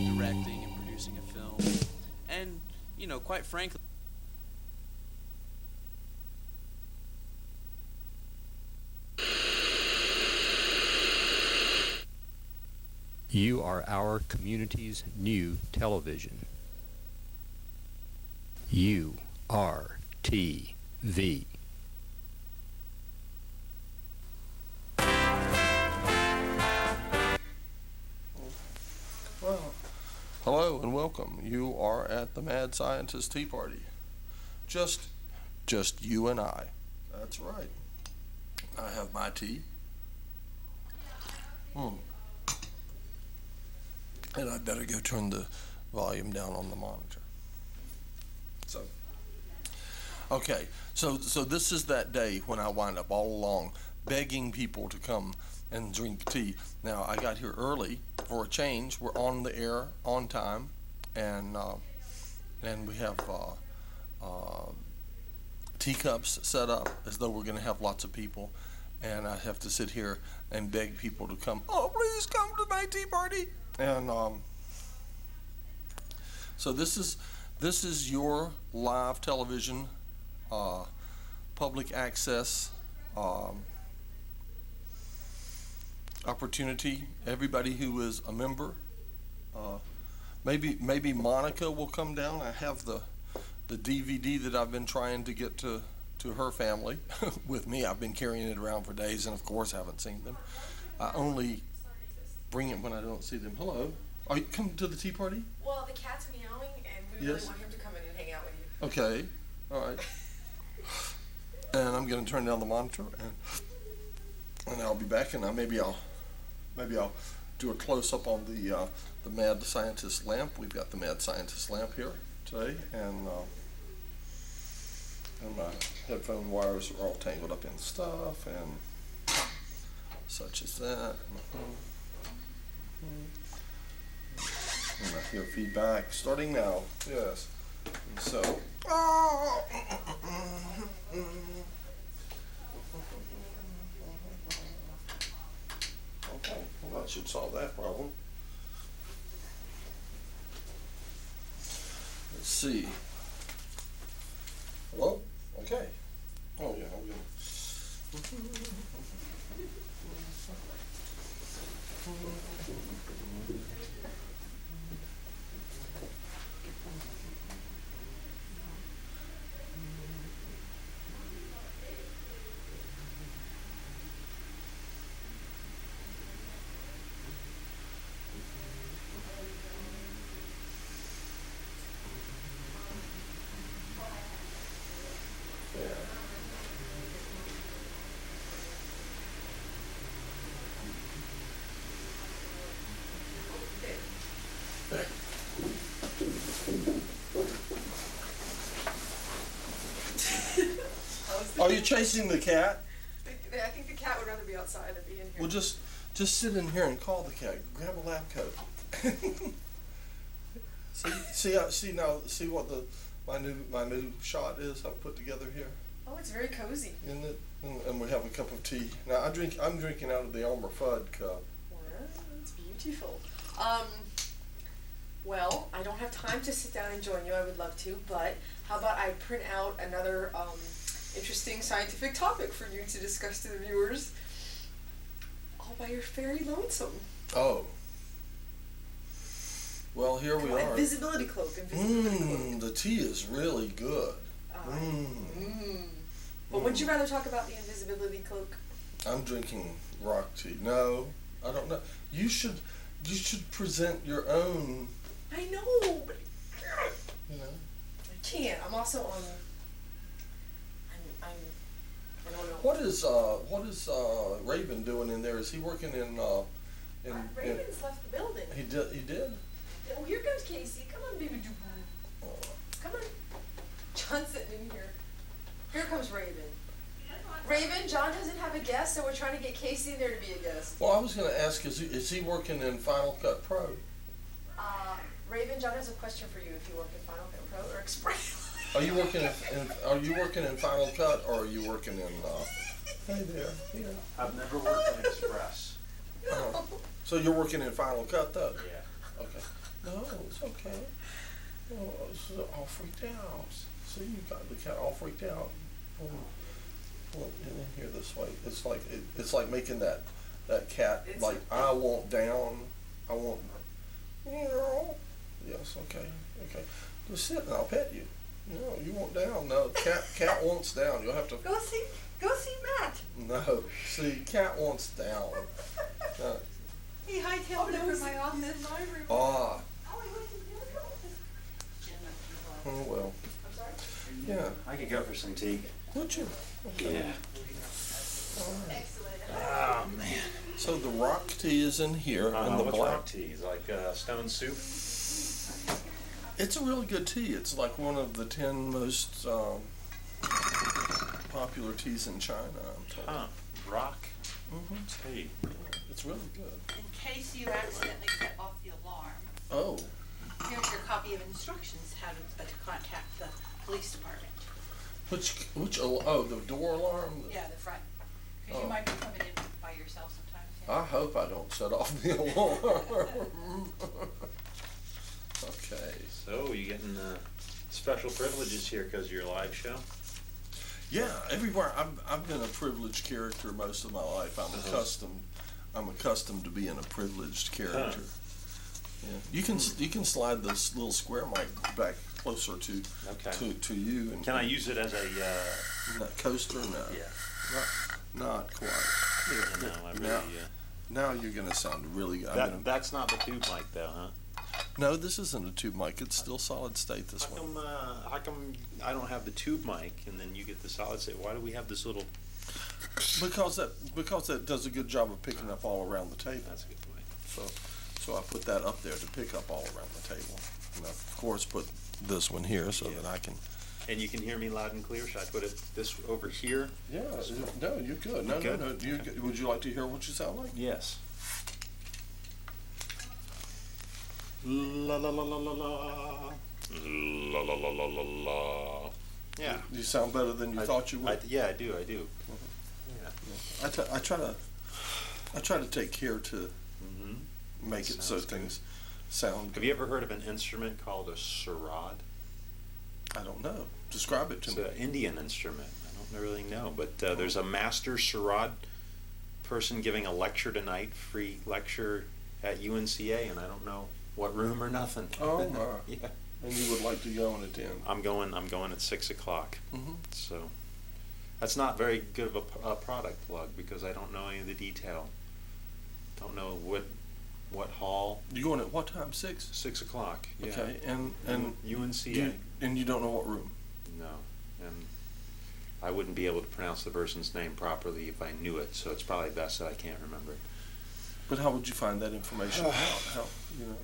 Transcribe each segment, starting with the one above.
directing and producing a film. And, you know, quite frankly, You are our community's new television. URTV. Well, hello and welcome. You are at the Mad Scientist Tea Party. Just you and I. That's right. I have my tea. And I better go turn the volume down on the monitor. So this is that day when I wind up all along begging people to come and drink tea. Now, I got here early for a change. We're on the air on time, and we have teacups set up as though we're going to have lots of people, and I have to sit here and beg people to come. Oh, please come to my tea party! And so this is your live television, public access opportunity. Everybody who is a member, maybe Monica will come down. I have the DVD that I've been trying to get to her family with me. I've been carrying it around for days, and of course haven't seen them. I only bring it when I don't see them. Hello. Are you coming to the tea party? Well, the cat's meowing, and we really want him to come in and hang out with you. Okay. All right. And I'm going to turn down the monitor, and I'll be back, and maybe I'll do a close up on the Mad Scientist lamp. We've got the Mad Scientist lamp here today, and my headphone wires are all tangled up in stuff, and such as that. And I hear feedback starting now. Yes. And so. Okay. Well, that should solve that problem. Let's see. Hello? Okay. Oh yeah, I'm good. Are you chasing the cat? I think the cat would rather be outside than be in here. Well, just sit in here and call the cat. Grab a lab coat. see what my new shot is I've put together here. Oh, it's very cozy. Isn't it? And we have a cup of tea. Now I'm drinking out of the Elmer Fudd cup. Wow, that's beautiful. Well, I don't have time to sit down and join you. I would love to, but how about I print out another interesting scientific topic for you to discuss to the viewers, all by your very lonesome. Oh. Well, here we are. Invisibility cloak. The tea is really good. But would you rather talk about the invisibility cloak? I'm drinking rock tea. No, I don't know. You should present your own. I know, but you know. I can't. I'm also on. I don't know. What is Raven doing in there? Is he working in? Raven's left the building. He did. Oh, here comes Casey. Come on, baby. Come on. John's sitting in here. Here comes Raven. Raven, John doesn't have a guest, so we're trying to get Casey in there to be a guest. Well, I was going to ask, is he working in Final Cut Pro? Raven, John has a question for you. If you work in Final Cut Pro or Express. Are you working in Final Cut, or are you working in? Hey there. Yeah. I've never worked in Express. So you're working in Final Cut, though? Yeah. Okay. No, it's okay. Oh, it's all freaked out. See, you got the cat all freaked out. Pull it in here this way. It's like making that cat It's like I want down. I want. Yes, okay. Just sit and I'll pet you. No, you want down. No, cat wants down. You'll have to. Go see Matt. No, see, cat wants down. No. He hightailed it from my office. Ah, Oh, he went to the office. oh well. I'm sorry? Yeah. I could go for some tea. Would you? Okay. Yeah. All right. Excellent. Oh, man. So the rock tea is in here, and the What's black. rock tea? Is it like stone soup? It's a really good tea. It's like one of the 10 most popular teas in China, I'm told. Huh. Rock Mhm. tea. It's really good. In case you accidentally set off the alarm, Oh, here's your copy of instructions how to contact the police department. oh, the door alarm? Yeah, the front. Because Oh. you might be coming in by yourself sometimes. Yeah. I hope I don't set off the alarm. Okay. So, you getting special privileges here because of your live show? Yeah, everywhere. I've been a privileged character most of my life. I'm accustomed to being a privileged character. Yeah. You can slide this little square mic back closer to Okay. to you and Can I use it as a, that coaster? No. yeah. Not quite. No, I really, Now, now you're gonna sound really good. that's not the tube mic though, huh? No, this isn't a tube mic. It's still solid state. This one. How come I don't have the tube mic and then you get the solid state? Why do we have this little? Because that does a good job of picking up all around the table. That's a good point. So I put that up there to pick up all around the table. And I, of course, put this one here so that I can. And you can hear me loud and clear. Should I put it this over here? Yeah. No, you're good. No, Good? no, no. Would you like to hear what you sound like? Yes. La la la la la la. La la la la la la. Yeah. You sound better than you thought you would. Yeah, I do. Yeah. I try to take care to Mm-hmm. make it so Sounds good. things sound. Have you ever heard of an instrument called a sarod? I don't know. Describe it to It's me. an Indian instrument. I don't really know, but there's a master sarod person giving a lecture tonight, free lecture at UNCA, and I don't know what room or nothing. Oh my! Yeah. And you would like to go and attend? I'm going at 6 o'clock. Mm-hmm. So that's not very good of a product plug because I don't know any of the detail. Don't know what hall. You going at what time? 6? 6 o'clock. Yeah. Okay. And UNCA. you don't know what room? No, and I wouldn't be able to pronounce the person's name properly if I knew it. So it's probably best that I can't remember it. But how would you find that information out? How you know?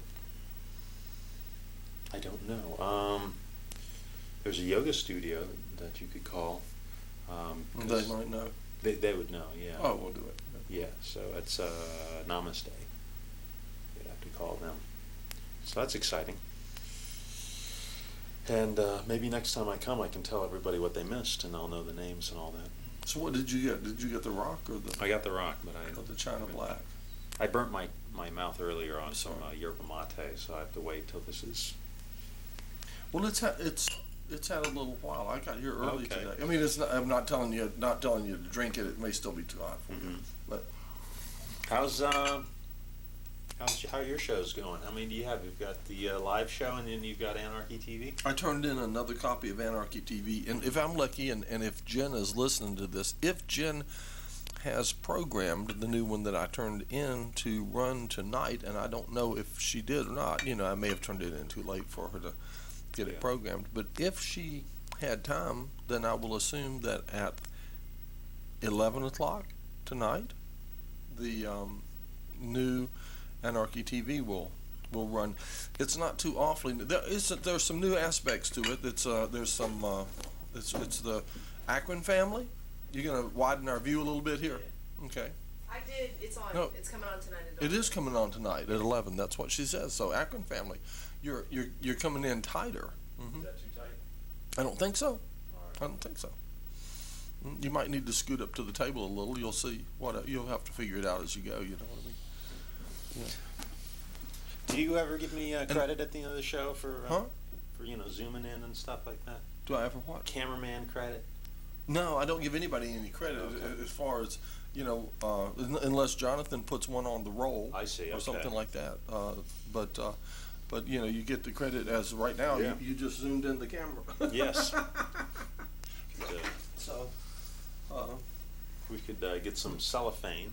I don't know. There's a yoga studio that you could call. They 'cause might know. They would know, yeah. Oh, we'll do it. Yeah, so it's Namaste. You'd have to call them. So that's exciting. And maybe next time I come, I can tell everybody what they missed, and I'll know the names and all that. So what did you get? Did you get the rock or the I got the rock, but or the China Black? I burnt my mouth earlier on some Sorry. yerba mate, so I have to wait till this is. Well, it's had a little while. I got here early Okay. today. I mean, I'm not telling you to drink it. It may still be too hot for you. But How are your shows going? How many do you have? You've got the live show, and then you've got Anarchy TV. I turned in another copy of Anarchy TV, and if I'm lucky, and if Jen is listening to this, if Jen has programmed the new one that I turned in to run tonight, and I don't know if she did or not. You know, I may have turned it in too late for her to get it Yeah. programmed. But if she had time, then I will assume that at 11 o'clock tonight, the new Anarchy TV will run. It's not too awfully. There's some new aspects to it. It's the Akron family. You're gonna widen our view a little bit here. Okay. I did. It's on. No. It's coming on tonight. It is coming on tonight at 11. That's what she says. So Akron family, you're coming in tighter. Is that too tight? I don't think so. I don't think so. You might need to scoot up to the table a little. You'll see what you'll have to figure it out as you go. You know what I mean? Yeah. Do you ever give me credit at the end of the show for Huh? for zooming in and stuff like that? Do I ever what? Cameraman credit? No, I don't give anybody any credit Okay. as far as, unless Jonathan puts one on the roll. I see, Or okay. something like that. But you get the credit as right now, Yeah. you just zoomed in the camera. Yes. So, We could get some cellophane,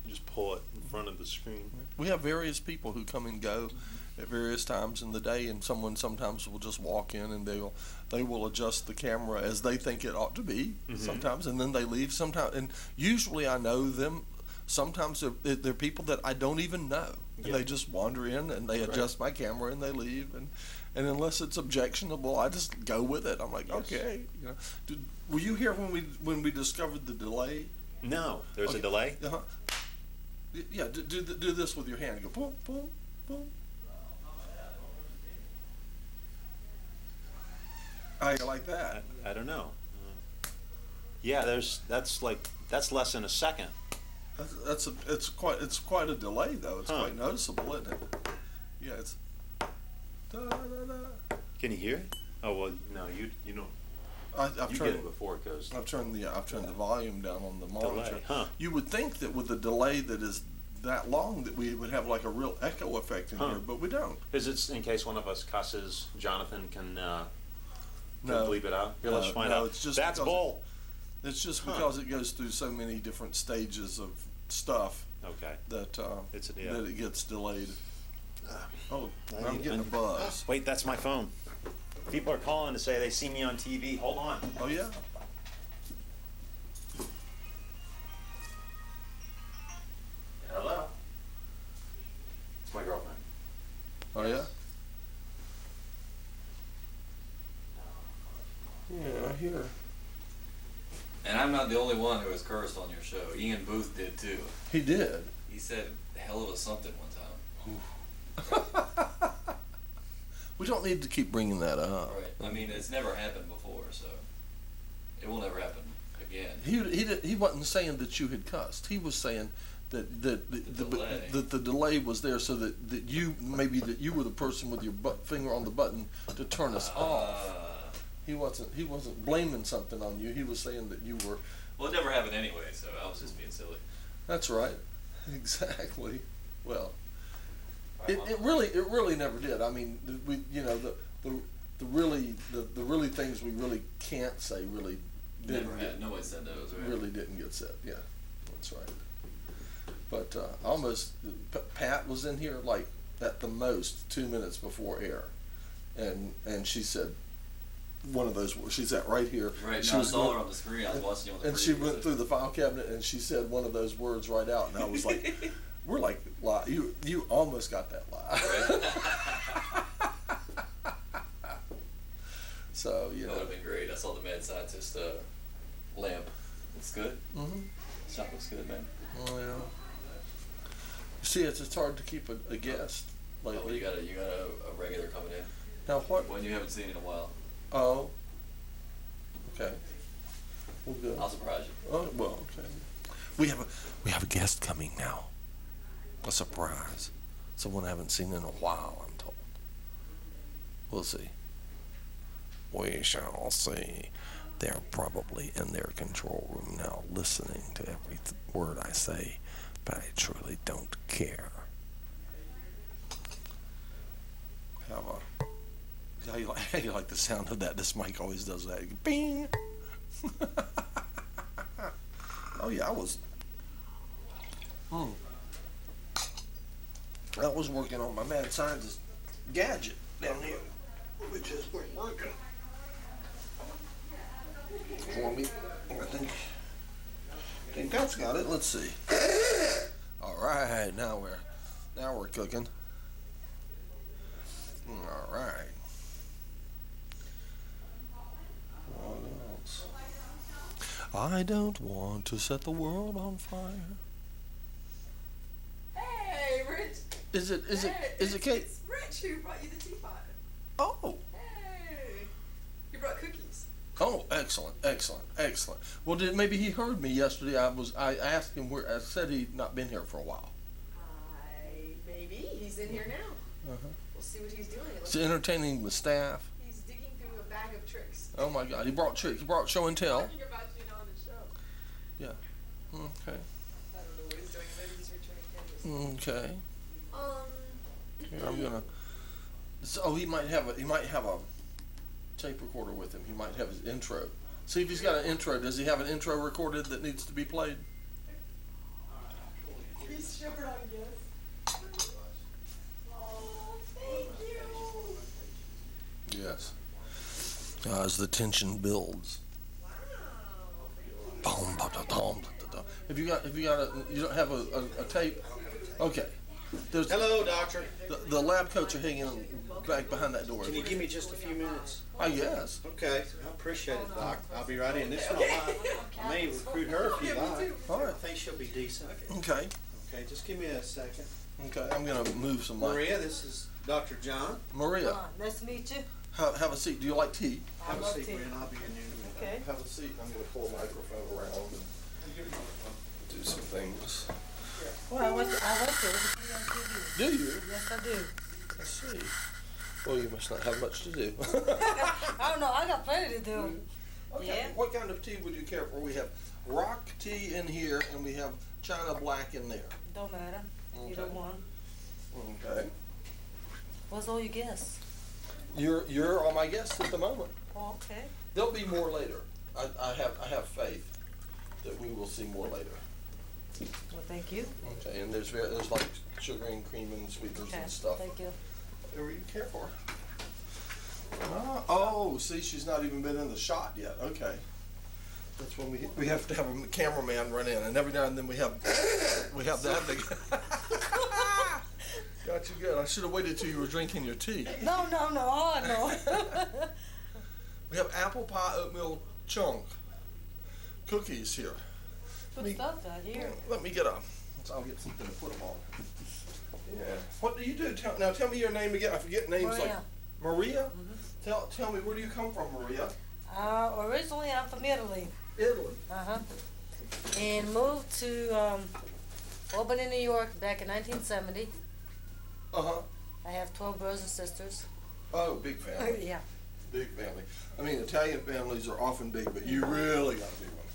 just pull it in front of the screen. we have various people who come and go at various times in the day, and someone sometimes will just walk in and they will adjust the camera as they think it ought to be sometimes, and then they leave sometimes. And usually I know them. Sometimes they're people that I don't even know, and Yeah. they just wander in and they adjust my camera and they leave. And unless it's objectionable, I just go with it. I'm like, Yes. okay, were you here when we discovered the delay? No, there's Okay. a delay. Uh-huh. Yeah, do this with your hand. Go boom, boom, boom. How you like that? I don't know. Yeah, that's less than a second. It's quite a delay though. It's Huh. quite noticeable, isn't it? Yeah, it's. Da, da, da. Can you hear it? Oh well, no, you don't. I've You get turned. it before it goes. I've turned the volume down on the monitor. Delay, huh? You would think that with a delay that is that long that we would have like a real echo effect in Huh. here, but we don't. Is it in case one of us cusses? Jonathan can No. bleep it out. Here, let's find no, out. it's just That's because bull. It's just Huh. because it goes through so many different stages of stuff Okay. that It's a deal. that it gets delayed. Oh, I I'm need- getting a buzz. Wait, that's my phone. People are calling to say they see me on TV. Hold on. Oh yeah. Hello. It's my girlfriend. Oh yeah. Yeah, I hear. And I'm not the only one who has cursed on your show. Ian Booth did too. He did. He said hell of a something one time. We don't need to keep bringing that up. Right. I mean, it's never happened before, so it will never happen again. He wasn't saying that you had cussed. He was saying that delay. the delay was there so that you were the person with your finger on the button to turn us off. He wasn't blaming something on you. He was saying that you were. Well, it never happened anyway, so I was just being silly. That's right. Exactly. Well, it really never did. I mean, we the really things we really can't say really didn't Never had. Nobody said those, right? really didn't get said. Yeah, that's right. But almost Pat was in here like at the most 2 minutes before air, and she said one of those words. She's at right here. Right. She No, I was saw going- her on the screen. I was watching you on the and she preview, went so- through the file cabinet and she said one of those words right out, and I was like, "We're like, lie. You almost got that lie." So That would have been great. I saw the mad scientist lamp. Looks good. Mm-hmm. Shop looks good, man. Oh yeah. You see, it's hard to keep a guest lately. Oh, you got a regular coming in. Now what? One you haven't seen in a while. Oh. Okay. Well, good. I'll surprise you. Oh well, okay. We have a guest coming now. A surprise. Someone I haven't seen in a while, I'm told. We'll see. We shall see. They're probably in their control room now, listening to every word I say, but I truly don't care. How you like the sound of that? This mic always does that. Bing. Oh yeah, I was working on my mad scientist gadget down here, which is working for me. I think that's got it. Let's see. All right, now we're cooking. All right. What else? I don't want to set the world on fire. Hey, Rich. Is it Hey, Kate? It's Rich who brought you the teapot. Oh. Hey. He brought cookies. Oh, excellent. Well, maybe he heard me yesterday. I asked him where. I said he'd not been here for a while. Maybe. He's in here now. We'll see what he's doing. It It's looks entertaining the staff. he's digging through a bag of tricks. Oh my God, he brought tricks. He brought show and tell. Talking about you on the show. Yeah. Okay. I don't know what he's doing. Maybe he's returning cameras. Okay. Here, I'm gonna. So he might have a tape recorder with him. He might have his intro. See if he's got an intro. Does he have an intro recorded that needs to be played? He's short, I guess. Oh, thank you. Yes. As the tension builds. Boom, ba, da, dum, da, da. Have you got you don't have a tape? Okay. There's Hello, doctor. the lab coats are hanging back behind that door. Can you give me just a few minutes? Yes. Okay, I appreciate it, Doc. I'll be right in. This is my wife. I may recruit her if you like. All right. I think she'll be decent. Okay. Okay, just give me a second. Okay. I'm gonna move some light. Maria, this is Dr. John. Maria, Nice to meet you. have a seat. Do you like tea? Have a love seat, tea. Maria, and I'll be your new. Okay. Have a seat. I'm gonna pull a microphone around and do some things. Well, I went to everything on TV. Do you? Yes, I do. I see. Well, you must not have much to do. I don't know. I got plenty to do. Okay. Yeah. What kind of tea would you care for? We have rock tea in here, and we have China black in there. Don't matter. Either Okay. one. Okay. What's all you guess? You're on my guest at the moment. Oh, okay. There'll be more later. I have faith that we will see more later. Well, thank you. Okay. And there's like sugar and cream and sweeteners Okay. and stuff. Thank you. Whatever you care for. Oh, see, she's not even been in the shot yet. Okay. That's when we have to have a cameraman run in, and every now and then we have that big. Got you good. I should have waited till you were drinking your tea. No. Oh, no. We have apple pie oatmeal chunk cookies here. Good stuff out here. Let me get I'll get something to put them on. Yeah. What do you do? Tell me your name again. I forget names like Maria. Maria. Tell me, where do you come from, Maria? Originally, I'm from Italy. Italy. And moved to Albany, New York back in 1970. I have 12 brothers and sisters. Oh, big family. Yeah. Big family. I mean, Italian families are often big, but you really got a big one.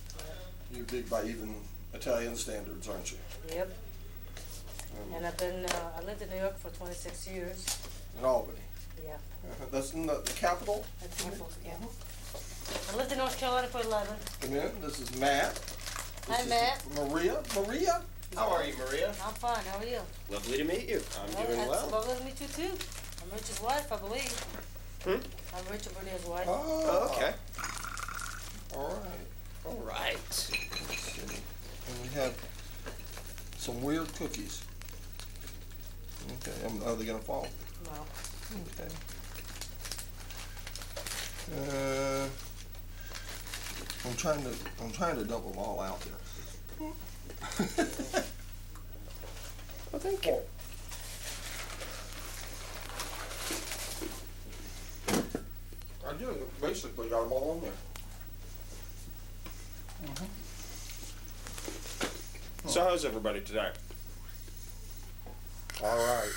You're big by even Italian standards, aren't you? Yep. And I lived in New York for 26 years. In Albany. Yeah. That's in the capital. That's beautiful. Yeah. I lived in North Carolina for 11. Come in. This is Matt. Hi, Matt. Maria. Maria. How are you, Maria? I'm fine. How are you? Lovely to meet you. I'm doing It's well. lovely to meet you too. I'm Richard's wife, I believe. I'm Richard Bernier's wife. Oh, Okay. All right. All right. Let's see. And we have some weird cookies. Okay. Are they gonna fall? No. Okay. I'm trying to dump them all out there. Well, thank you. I do basically got them all on there. So how's everybody today? All right.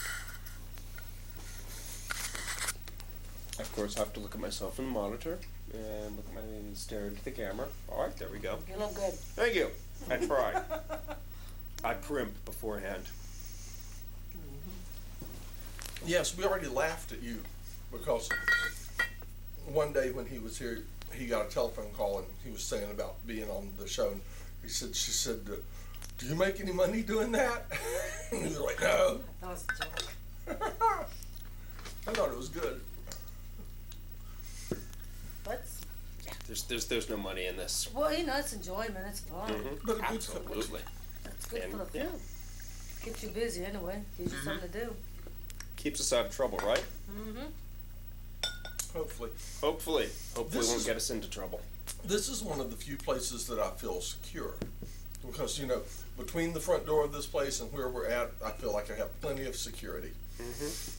Of course, I have to look at myself in the monitor and look at my stare into the camera. All right, there we go. You look good. Thank you. I try. I primp beforehand. Yes, we already laughed at you because one day when he was here, he got a telephone call and he was saying about being on the show. And she said, "Do you make any money doing that?" And he was like, "No." That was a joke. I thought it was good. But, There's no money in this. well, you know, it's enjoyment. It's fun. But a good cup of tea. Absolutely. It's good And for the yeah, keeps you busy anyway. Gives you something to do. keeps us out of trouble, right? Mm-hmm. Hopefully. Hopefully This won't is- get us into trouble. This is one of the few places that I feel secure. Because, you know, between the front door of this place and where we're at, I feel like I have plenty of security.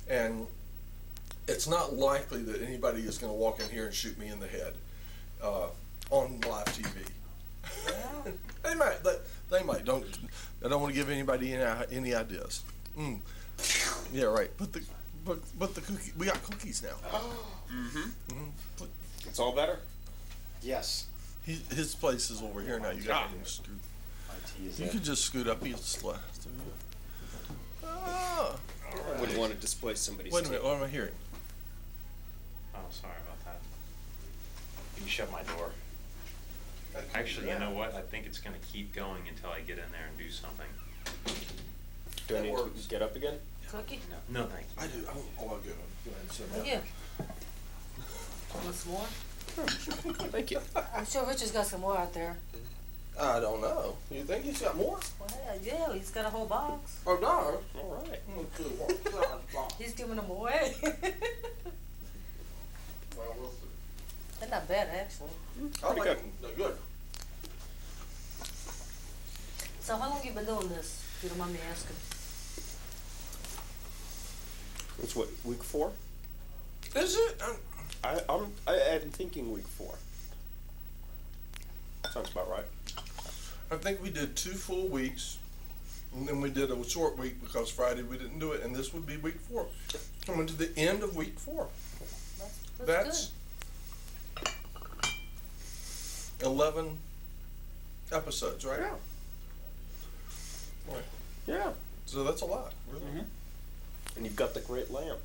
And it's not likely that anybody is going to walk in here and shoot me in the head on live TV. They might. They might. I don't want to give anybody any ideas. Yeah, right. Put but the cookie, we got cookies now. Mm-hmm. It's all better. Yes. His place is over here now. You got to scoot. IT is You there. could just scoot up. He's left. Ah. I wouldn't want to displace somebody's Wait a minute. What am I hearing? Oh, sorry about that. You can shut my door. Actually, you know what? I think it's going to keep going until I get in there and do something. Do I That need works. to get up again? Cookie? No, thank you. I do. I'll go ahead and sit Thank down. you. Want some more? Thank you. I'm sure Richard's got some more out there. I don't know. You think he's got more? Well, yeah, he's got a whole box. Oh, no. All right. He's giving them away. Well, we'll see. They're not bad, actually. I like good. them. They're good. So how long you been doing this, if you don't mind me asking? It's what, week 4? Is it? I'm thinking week 4. Sounds about right. I think we did 2 full weeks, and then we did a short week because Friday we didn't do it, and this would be week 4. Coming to the end of week 4. That's 11 episodes, right? Yeah. Right. Yeah. So that's a lot, really. Mm-hmm. And you've got the great lamp.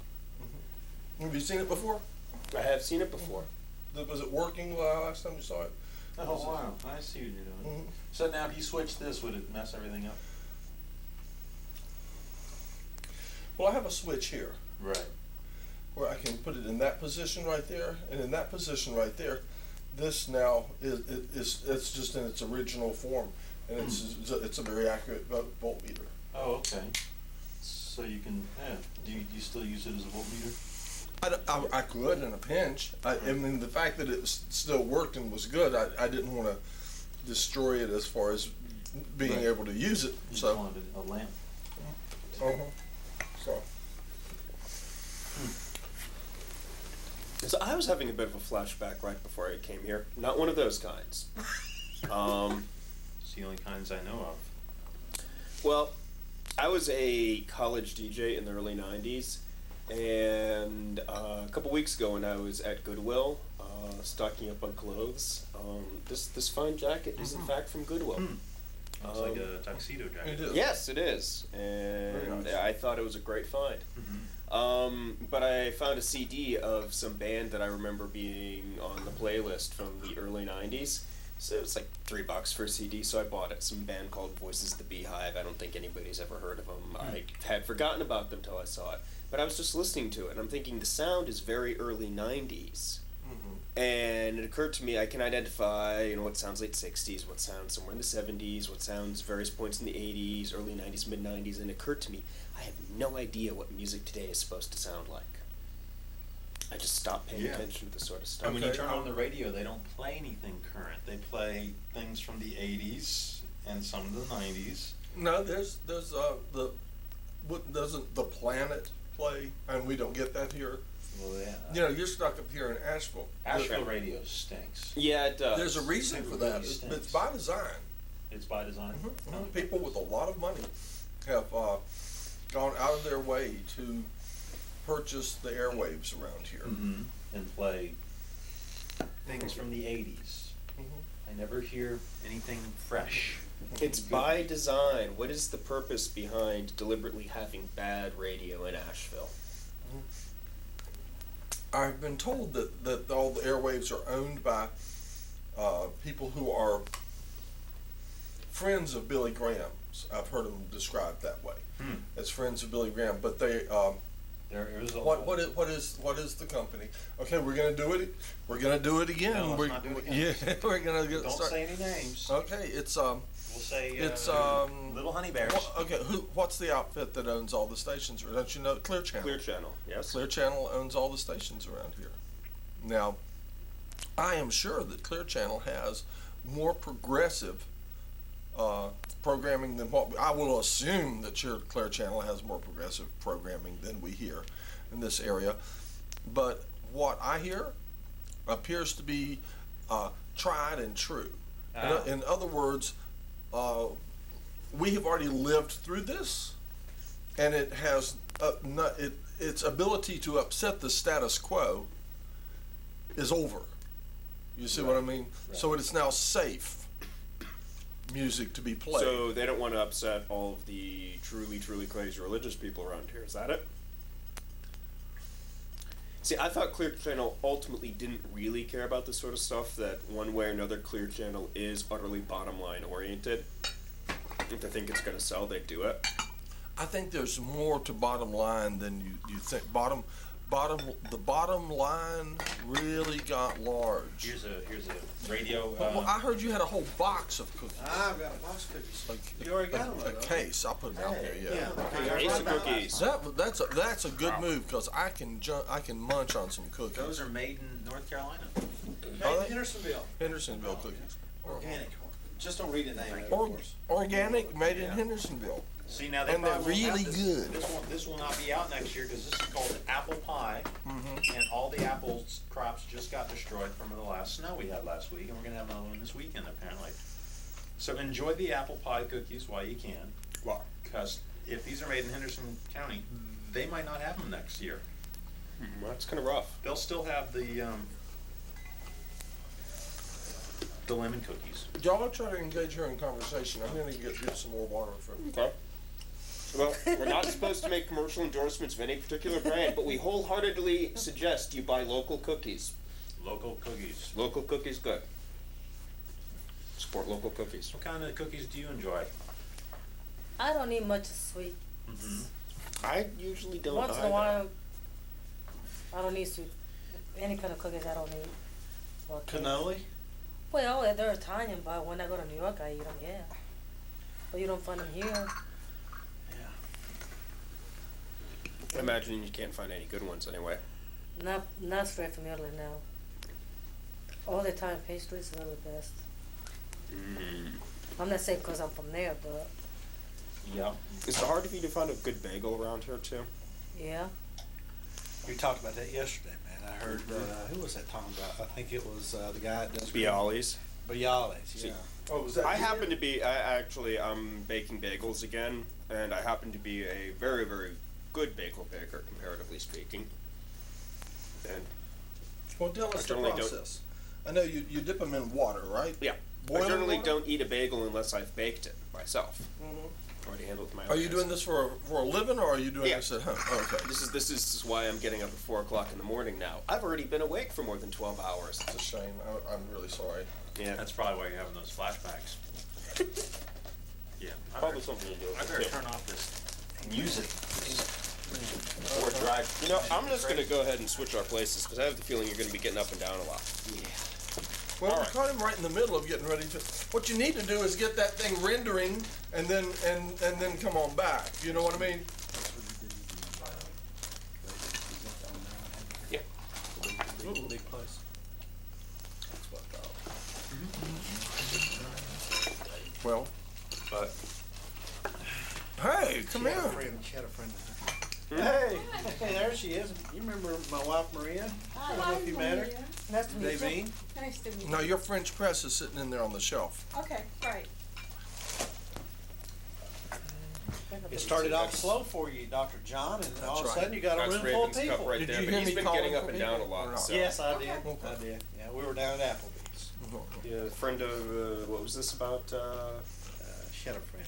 Have you seen it before? I have seen it before. Was it working last time you saw it? Oh, wow. I see what you're doing. Mhm. So now if you switch this, would it mess everything up? Well, I have a switch here Right. where I can put it in that position right there, and in that position right there, this now is it's just in its original form, and it's a very accurate voltmeter. Oh, okay. So you can, yeah. Do you still use it as a voltmeter? I could in a pinch. I mean, the fact that it still worked and was good, I didn't want to destroy it as far as being Right. able to use it. You So, wanted a lamp. so So I was having a bit of a flashback right before I came here. Not one of those kinds. It's the only kinds I know of. Well, I was a college DJ in the early 90s, and a couple weeks ago when I was at Goodwill, stocking up on clothes, this fine jacket is in fact from Goodwill. Looks like a tuxedo jacket. it is. Yes, it is, Very and nice. I thought it was a great find. But I found a CD of some band that I remember being on the playlist from the early 90s. So it was like $3 for a CD, so I bought it. Some band called Voices of the Beehive. I don't think anybody's ever heard of them. I had forgotten about them till I saw it. But I was just listening to it, and I'm thinking the sound is very early 90s. And it occurred to me I can identify, what sounds late 60s, what sounds somewhere in the 70s, what sounds various points in the 80s, early 90s, mid 90s, and it occurred to me I have no idea what music today is supposed to sound like. I just stopped paying attention to this sort of stuff. And when you Okay, turn on the radio, they don't play anything current. They play things from the 80s and some of the 90s. No, there's what doesn't the Planet play? And we don't get that here. Well, yeah. You're stuck up here in Asheville. Asheville radio stinks. Yeah, it does. There's a reason for that. It's by design. It's by design. People with a lot of money have gone out of their way to purchase the airwaves around here. And play things from the 80s. I never hear anything fresh. It's by design. What is the purpose behind deliberately having bad radio in Asheville? I've been told that all the airwaves are owned by people who are friends of Billy Graham's. I've heard them described that way as friends of Billy Graham. But they There is a what is the company? Okay, we're gonna do it. We're gonna do it again. No, let's not do it again. Yeah, we're gonna get Don't start. say any names. Okay, it's We'll say it's Little Honey Bears. Okay, what's the outfit that owns all the stations? Don't you know? Clear Channel. Clear Channel, yes. Clear Channel owns all the stations around here. Now, I am sure that Clear Channel has more progressive programming than what I will assume that your Clear Channel has more progressive programming than we hear in this area. But what I hear appears to be tried and true. In other words, we have already lived through this, and it has its ability to upset the status quo is over. You see what I mean? Right. So it is now safe music to be played. So they don't want to upset all of the truly, truly crazy religious people around here. Is that it? See, I thought Clear Channel ultimately didn't really care about this sort of stuff, that one way or another Clear Channel is utterly bottom line oriented. If they think it's going to sell, they do it. I think there's more to bottom line than you think. The bottom line really got large. Here's a radio. Well, I heard you had a whole box of cookies. I've got a box of cookies. Like, You already got them, a case. I'll put them out there. Yeah. Okay, Case of cookies. That's a good move because I can munch on some cookies. Those are made in North Carolina. Are Made they? in Hendersonville. Hendersonville cookies. Organic. Just don't read the name of it, of course. Organic, made in Yeah. Hendersonville. See, now they And they're probably won't really have good. This will not be out next year because this is called apple pie, and all the apple crops just got destroyed from the last snow we had last week, and we're gonna have another one this weekend apparently. So enjoy the apple pie cookies while you can, Wow. because if these are made in Henderson County, they might not have them next year. Well, that's kind of rough. They'll still have the lemon cookies. Y'all try to engage her in conversation. I'm gonna get some more water from. Okay. Well, we're not supposed to make commercial endorsements of any particular brand, but we wholeheartedly suggest you buy local cookies. Local cookies. Local cookies, good. Support local cookies. What kind of cookies do you enjoy? I don't eat much sweet. I usually don't Once in either. a while, I don't eat sweet. Any kind of cookies I don't eat. Or cakes. Cannoli? Well, they're Italian, but when I go to New York, I eat them, yeah. But you don't find them here. I imagine you can't find any good ones anyway. Not straight from Italy now. All the Italian pastries are the best. I'm not saying because I'm from there, but Yeah. Is it hard for you to find a good bagel around here too? yeah. We talked about that yesterday, man. I heard, who was that talking about? I think it was the guy that does Bialys. Bialys, yeah. Oh, was that? I happen to be, I'm baking bagels again, and I happen to be a very, very good bagel baker, comparatively speaking. And Well, tell us the generally don't- process. I know you dip them in water, right? yeah, Boiling I generally water? don't eat a bagel unless I've baked it myself. Already handled with my own Are you hands. doing this for a living, or are you doing Yeah. this at home? Oh, okay. This is why I'm getting up at 4 o'clock in the morning now. I've already been awake for more than 12 hours. It's a shame. I'm really sorry. Yeah, That's probably why you're having those flashbacks. Yeah. probably something to do with I it better too. turn off this music. Or drive. You know, I'm just gonna go ahead and switch our places because I have the feeling you're gonna be getting up and down a lot. Well, All we right. caught him right in the middle of getting ready to. What you need to do is get that thing rendering, and then come on back. You know what I mean? Yeah. Big place. Well, But hey, come She had a here. friend. She had a friend. Hey, there she is. You remember my wife Maria? I don't know if you met her. Nice to meet you. Davine. Nice to meet you. No, your French press is sitting in there on the shelf. Okay, right. It started off slow for you, Dr. John, and all of a right. sudden you got a That's room full of Raven's cup people. right Did there, you but hear he's me been calling getting up for and down a people or lot. not? So. Yes, I did. Okay. I did. Yeah, we were down at Applebee's. Yeah, a friend of what was this about? She had a friend.